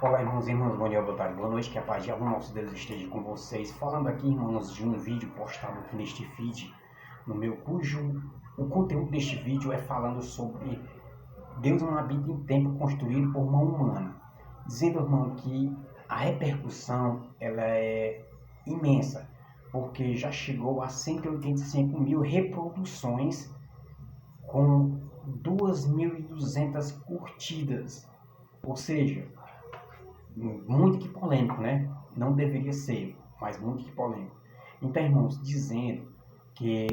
Olá, irmãos e irmãs, bom dia, boa tarde, boa noite, que a paz de algum nosso Deus esteja com vocês. Falando aqui, irmãos, de um vídeo postado aqui neste feed, no meu, cujo o conteúdo deste vídeo é falando sobre Deus não habita em templo construído por mão humana. Dizendo, irmão, que a repercussão ela é imensa, porque já chegou a 185 mil reproduções com 2.200 curtidas, ou seja, muito que polêmico, né? Não deveria ser, mas muito que polêmico. Então, irmãos, dizendo que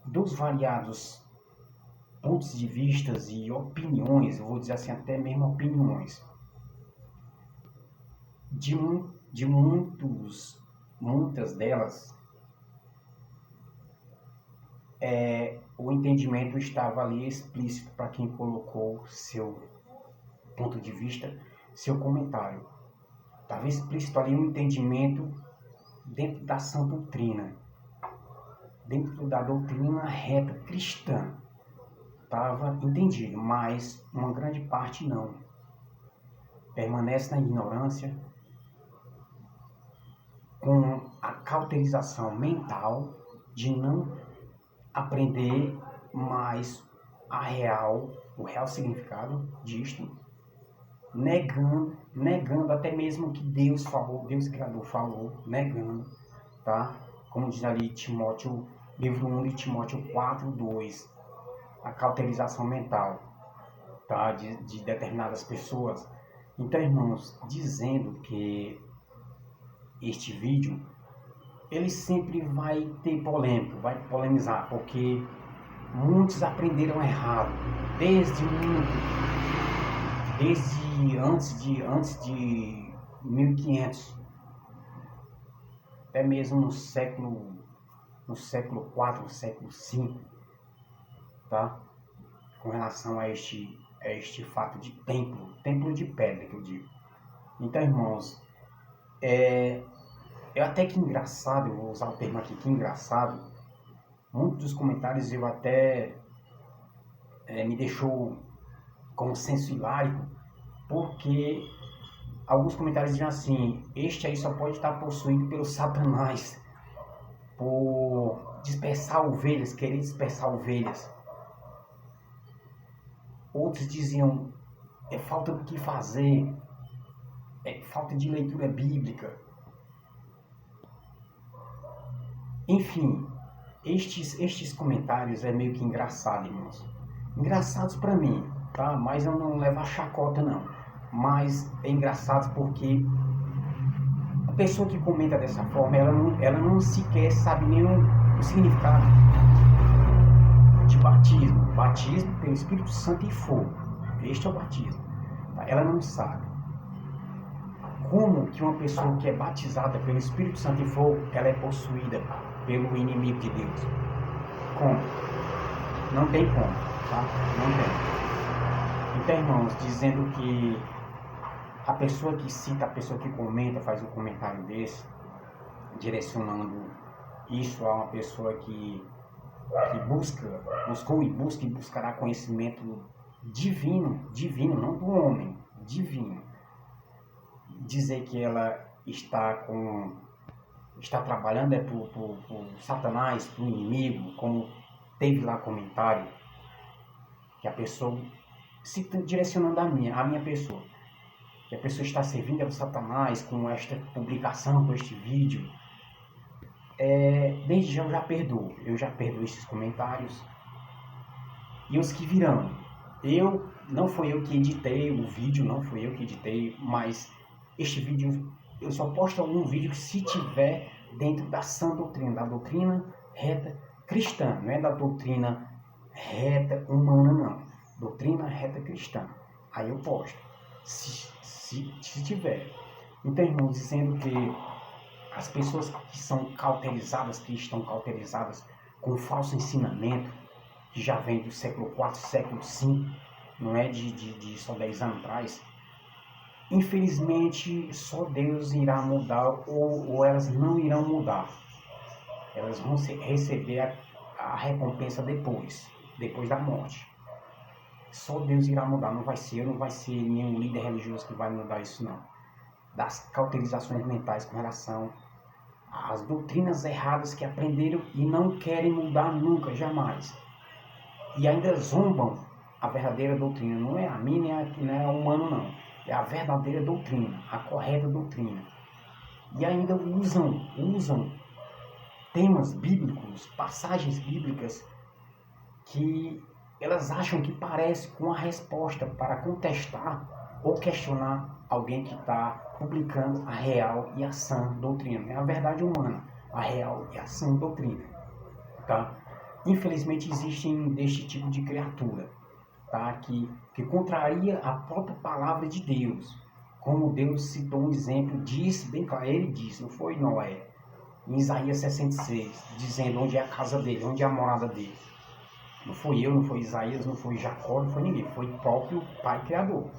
dos variados pontos de vistas e opiniões, eu vou dizer assim, até mesmo opiniões, de muitas delas, o entendimento estava ali explícito para quem colocou seu ponto de vista, seu comentário. Estava explícito ali um entendimento dentro da sã doutrina, dentro da doutrina reta cristã. Estava entendido, mas uma grande parte não. Permanece na ignorância, com a cauterização mental de não aprender mais o real significado disto, negando até mesmo que Deus falou, Deus Criador falou, negando, tá? Como diz ali Timóteo, livro 1 de Timóteo 4:2, a cauterização mental, tá? De determinadas pessoas. Então, irmãos, dizendo que este vídeo, ele sempre vai ter polêmica, vai polemizar, porque muitos aprenderam errado, desde antes de 1500, até mesmo no século IV, no século V, tá? Com relação a este fato de templo de pedra que eu digo. Então, irmãos, é até que engraçado, eu vou usar o termo aqui, que engraçado, muitos dos comentários eu até me deixou com senso hilárico, porque alguns comentários dizem assim: este aí só pode estar possuído pelo Satanás, por dispersar ovelhas, querer dispersar ovelhas. Outros diziam: é falta do que fazer, é falta de leitura bíblica. Enfim, estes comentários é meio que engraçado, irmãos. Engraçados para mim, tá? Mas eu não levo a chacota, não. Mas é engraçado porque a pessoa que comenta dessa forma, ela não sequer sabe nem o significado de batismo. Batismo pelo Espírito Santo e fogo. Este é o batismo. Tá? Ela não sabe. Como que uma pessoa que é batizada pelo Espírito Santo e fogo, ela é possuída pelo inimigo de Deus? Como? Não tem como, tá? Não tem. Então, irmãos, dizendo que a pessoa que cita, a pessoa que comenta, faz um comentário desse, direcionando isso a uma pessoa que buscou e busca e buscará conhecimento divino, não do homem, divino. Dizer que ela está trabalhando por Satanás, por inimigo, como teve lá comentário, que a pessoa, se direcionando a minha pessoa, que a pessoa está servindo ao Satanás com esta publicação, com este vídeo, desde já eu já perdoo esses comentários, e os que virão. Não foi eu que editei o vídeo, não foi eu que editei, mas este vídeo, eu só posto algum vídeo se tiver dentro da sã doutrina, da doutrina reta cristã, não é da doutrina reta humana, não. Doutrina reta cristã. Aí eu posto, se tiver. Então, irmãos, dizendo que as pessoas que são cauterizadas, que estão cauterizadas com falso ensinamento, que já vem do século IV, século V, não é de só 10 anos atrás, infelizmente só Deus irá mudar, ou elas não irão mudar. Elas vão receber a recompensa depois da morte. Só Deus irá mudar, não vai ser nenhum líder religioso que vai mudar isso, não. das cauterizações mentais com relação às doutrinas erradas que aprenderam e não querem mudar nunca, jamais. E ainda zombam a verdadeira doutrina. Não é a minha, não é humano, não. É a verdadeira doutrina, a correta doutrina. E ainda usam temas bíblicos, passagens bíblicas que elas acham que parece com a resposta para contestar ou questionar alguém que está publicando a real e a sã doutrina. É a verdade humana, a real e a sã doutrina. Tá? Infelizmente existem deste tipo de criatura, tá? que contraria a própria palavra de Deus. Como Deus citou um exemplo, disse bem claro, ele disse, não foi Noé, em Isaías 66, dizendo onde é a casa dele, onde é a morada dele. Não foi eu, não foi Isaías, não foi Jacó, não foi ninguém, foi o próprio Pai Criador.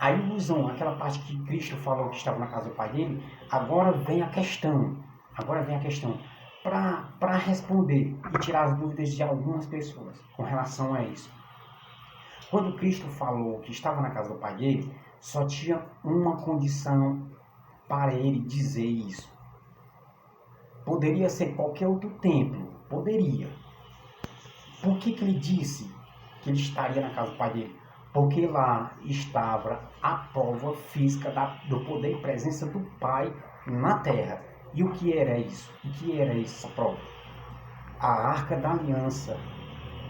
Aí usam aquela parte que Cristo falou que estava na casa do Pai dele, agora vem a questão, para responder e tirar as dúvidas de algumas pessoas com relação a isso. Quando Cristo falou que estava na casa do Pai dele, só tinha uma condição para ele dizer isso. Poderia ser qualquer outro templo, poderia. Por que ele disse que ele estaria na casa do Pai dele? Porque lá estava a prova física do poder e presença do Pai na terra. E o que era isso? O que era essa prova? A Arca da Aliança.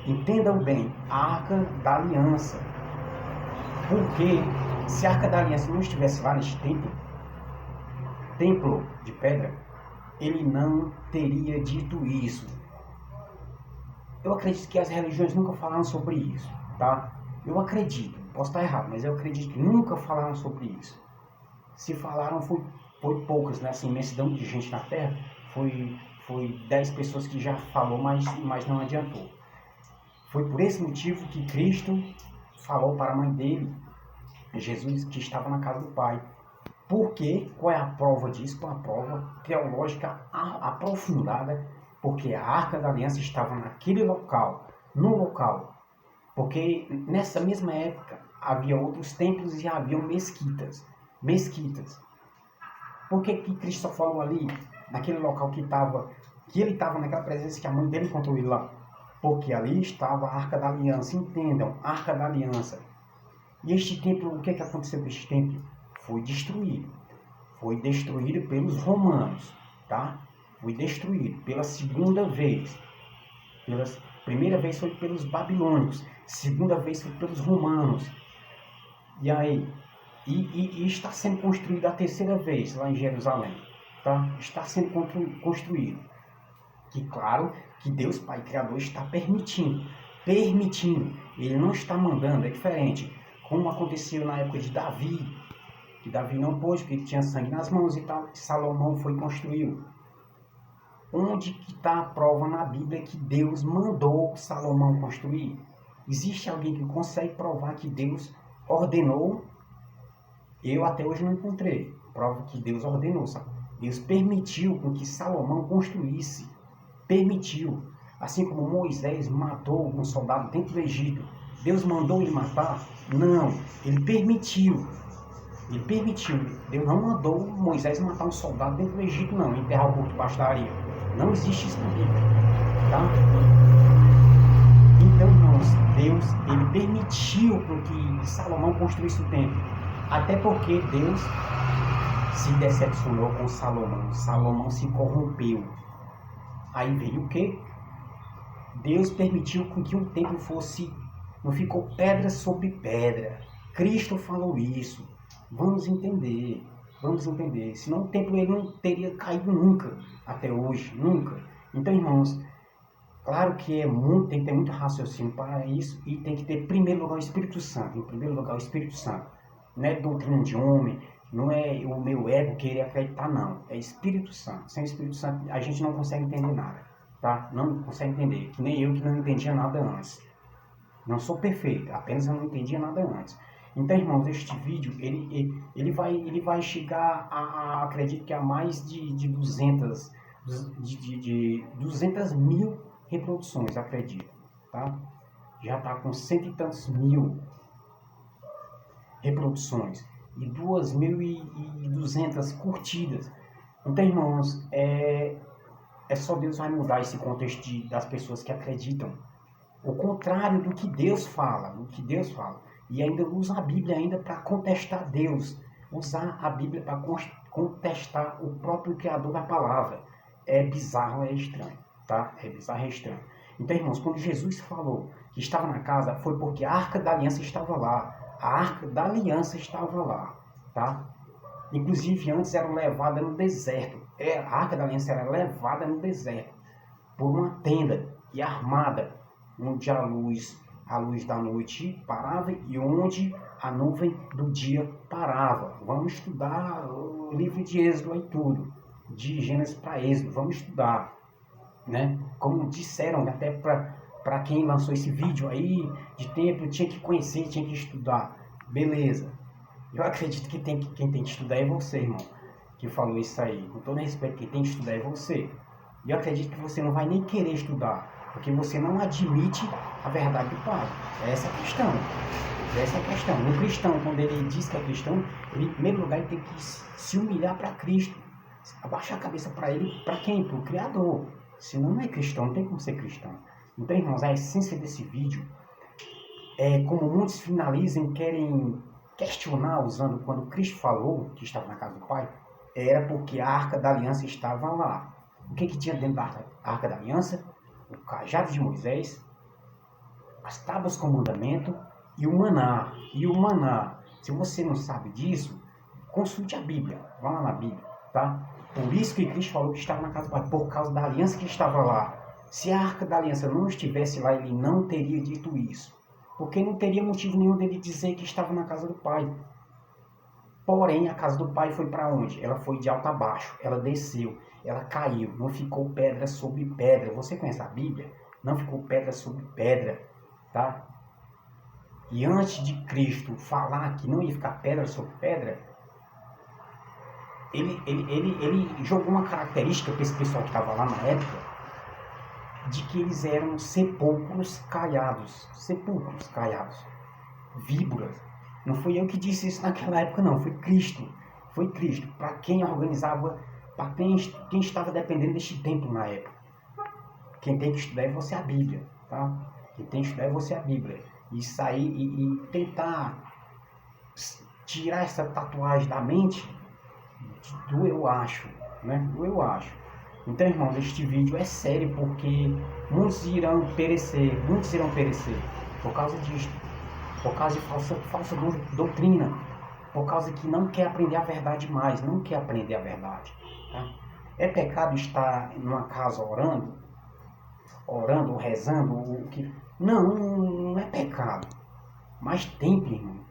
Entendam bem, a Arca da Aliança. Porque se a Arca da Aliança não estivesse lá neste templo de pedra, ele não teria dito isso. Eu acredito que as religiões nunca falaram sobre isso, tá? Eu acredito, posso estar errado, mas eu acredito que nunca falaram sobre isso. Se falaram, foi poucas, nessa imensidão de gente na Terra, foi 10 pessoas que já falou, mas não adiantou. Foi por esse motivo que Cristo falou para a mãe dele, Jesus, que estava na casa do Pai. Por quê? Qual é a prova disso? Qual é a prova teológica aprofundada? Porque a Arca da Aliança estava naquele local, no local. Porque nessa mesma época havia outros templos e haviam mesquitas. Por que Cristo só falou ali, naquele local que ele estava naquela presença que a mãe dele encontrou ele lá? Porque ali estava a Arca da Aliança. Entendam, Arca da Aliança. E este templo, o que aconteceu com este templo? Foi destruído. Foi destruído pelos romanos, tá? Foi destruído pela segunda vez. Primeira vez foi pelos babilônicos, segunda vez foi pelos romanos. E aí, e está sendo construído a terceira vez lá em Jerusalém, tá? Está sendo construído. Que claro que Deus Pai Criador está permitindo. Ele não está mandando, é diferente. Como aconteceu na época de Davi, que Davi não pôde, porque tinha sangue nas mãos e tal, Salomão foi e construiu. Onde que está a prova na Bíblia que Deus mandou Salomão construir? Existe alguém que consegue provar que Deus ordenou? Eu até hoje não encontrei prova que Deus ordenou. Sabe? Deus permitiu com que Salomão construísse. Permitiu. Assim como Moisés matou um soldado dentro do Egito. Deus mandou ele matar? Não. Ele permitiu. Deus não mandou Moisés matar um soldado dentro do Egito, não. Enterrar o corpo debaixo da areia. Não existe isso na Bíblia. Tá? Então, irmãos, Deus, ele permitiu que Salomão construísse o templo. Até porque Deus se decepcionou com Salomão. Salomão se corrompeu. Aí veio o quê? Deus permitiu que o templo fosse... Não ficou pedra sobre pedra. Cristo falou isso. Vamos entender. Senão o templo ele não teria caído nunca. Até hoje. Nunca. Então, irmãos, claro que tem que ter muito raciocínio para isso. E tem que ter, em primeiro lugar, o Espírito Santo. Não é doutrina de homem. Não é o meu ego querer acreditar, não. É Espírito Santo. Sem Espírito Santo, a gente não consegue entender nada. Tá? Não consegue entender. Que nem eu que não entendia nada antes. Não sou perfeito. Apenas eu não entendia nada antes. Então, irmãos, este vídeo, ele vai chegar acredito que a mais de 200 mil reproduções, acredito. Tá? Já está com 100 e tantos mil reproduções. e 2.200 curtidas. Então, irmãos, é só Deus vai mudar esse contexto das pessoas que acreditam. O contrário do que Deus fala, E ainda usa a Bíblia ainda para contestar Deus. Usar a Bíblia para contestar o próprio Criador da palavra. É bizarro, é estranho, tá? É bizarro, é estranho. Então, irmãos, quando Jesus falou que estava na casa, foi porque a Arca da Aliança estava lá. A Arca da Aliança estava lá, tá? Inclusive, antes era levada no deserto. A Arca da Aliança era levada no deserto por uma tenda e armada, onde a luz da noite parava e onde a nuvem do dia parava. Vamos estudar o livro de Êxodo aí tudo, de Gênesis para Êxodo, vamos estudar, né? Como disseram até para quem lançou esse vídeo aí de templo, tinha que conhecer, tinha que estudar. Beleza. Eu acredito que quem tem que estudar é você, irmão, que falou isso aí. Com todo respeito, quem tem que estudar é você. E eu acredito que você não vai nem querer estudar, porque você não admite a verdade do Pai. É essa a questão. Essa é a questão. Um cristão, quando ele diz que é cristão, ele, em primeiro lugar, ele tem que se humilhar para Cristo. Abaixar a cabeça para ele, para quem? Para o Criador. Senão não é cristão, não tem como ser cristão. Então, irmãos, a essência desse vídeo é como muitos finalizam e querem questionar, usando quando Cristo falou que estava na casa do Pai, era porque a Arca da Aliança estava lá. O que tinha dentro da Arca da Aliança? O cajado de Moisés, as tábuas com mandamento e o maná. Se você não sabe disso, consulte a Bíblia. Vá lá na Bíblia, tá? Por isso que Cristo falou que estava na casa do Pai, por causa da aliança que estava lá. Se a Arca da Aliança não estivesse lá, ele não teria dito isso. Porque não teria motivo nenhum dele dizer que estava na casa do Pai. Porém, a casa do Pai foi para onde? Ela foi de alto a baixo, ela desceu, ela caiu, não ficou pedra sobre pedra. Você conhece a Bíblia? Não ficou pedra sobre pedra, tá? E antes de Cristo falar que não ia ficar pedra sobre pedra, ele jogou uma característica para esse pessoal que estava lá na época, de que eles eram sepulcros caiados, víboras. Não fui eu que disse isso naquela época, não, foi Cristo. Para quem organizava, para quem estava dependendo deste templo na época. Quem tem que estudar é você a Bíblia, tá? Quem tem que estudar é você a Bíblia. E sair e tentar tirar essa tatuagem da mente do eu acho, né? Do eu acho. Então, irmãos, este vídeo é sério porque muitos irão perecer por causa disso, por causa de falsa doutrina, por causa que não quer aprender a verdade mais, não quer aprender a verdade. Tá? É pecado estar numa casa orando, rezando, o que... Não é pecado. Mas templo, irmão,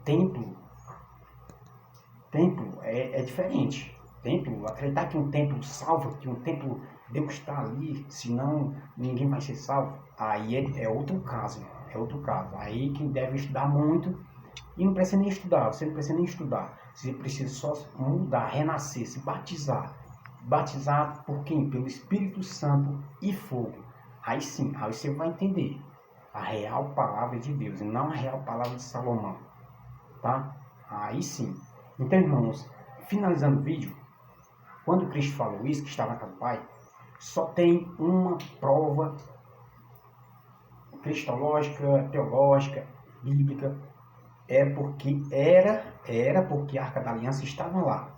templo é diferente. Templo, acreditar que um templo salva, que um templo Deus está ali, senão ninguém vai ser salvo, aí é outro caso, Aí quem deve estudar muito, e não precisa nem estudar, você precisa só mudar, renascer, se batizar. Batizar por quem? Pelo Espírito Santo e fogo. Aí sim, aí você vai entender a real palavra de Deus, e não a real palavra de Salomão, tá? Aí sim. Então, irmãos, finalizando o vídeo, quando Cristo falou isso, que estava na casa do Pai, só tem uma prova cristológica, teológica, bíblica, era porque a Arca da Aliança estava lá.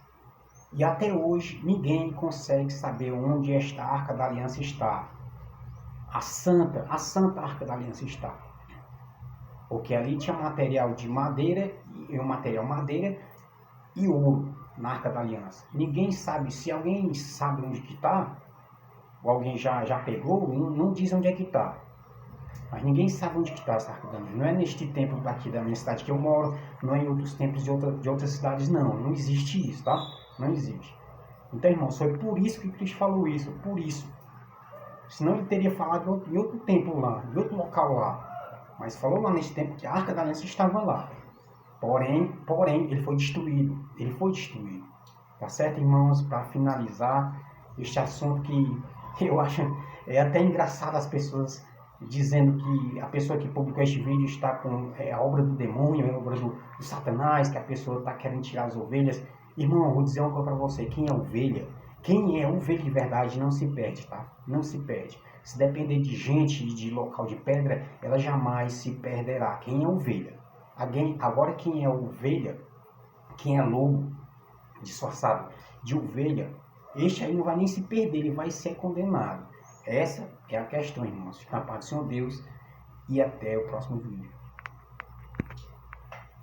E até hoje ninguém consegue saber onde esta Arca da Aliança está. A Santa Arca da Aliança está. Porque ali tinha material de madeira, e ouro na Arca da Aliança. Ninguém sabe, se alguém sabe onde que está, ou alguém já pegou, não diz onde é que está. Mas ninguém sabe onde que está essa Arca da Aliança. Não é neste templo daqui da minha cidade que eu moro, não é em outros templos de outras cidades, não existe isso, tá? Não existe. Então, irmãos, foi por isso que Cristo falou isso, por isso. Senão ele teria falado em outro templo lá, em outro local lá. Mas falou lá nesse tempo que a Arca da Aliança estava lá. Porém, ele foi destruído. Tá certo, irmãos? Para finalizar este assunto que eu acho até engraçado as pessoas dizendo que a pessoa que publicou este vídeo está com a obra do demônio, a obra do Satanás, que a pessoa está querendo tirar as ovelhas. Irmão, eu vou dizer uma coisa para você, quem é ovelha de verdade não se perde, tá? Não se perde. Se depender de gente, de local de pedra, ela jamais se perderá. Quem é ovelha? Agora quem é ovelha, quem é lobo, disfarçado de ovelha, este aí não vai nem se perder, ele vai ser condenado. Essa é a questão, irmãos. Fica na paz do Senhor Deus e até o próximo vídeo.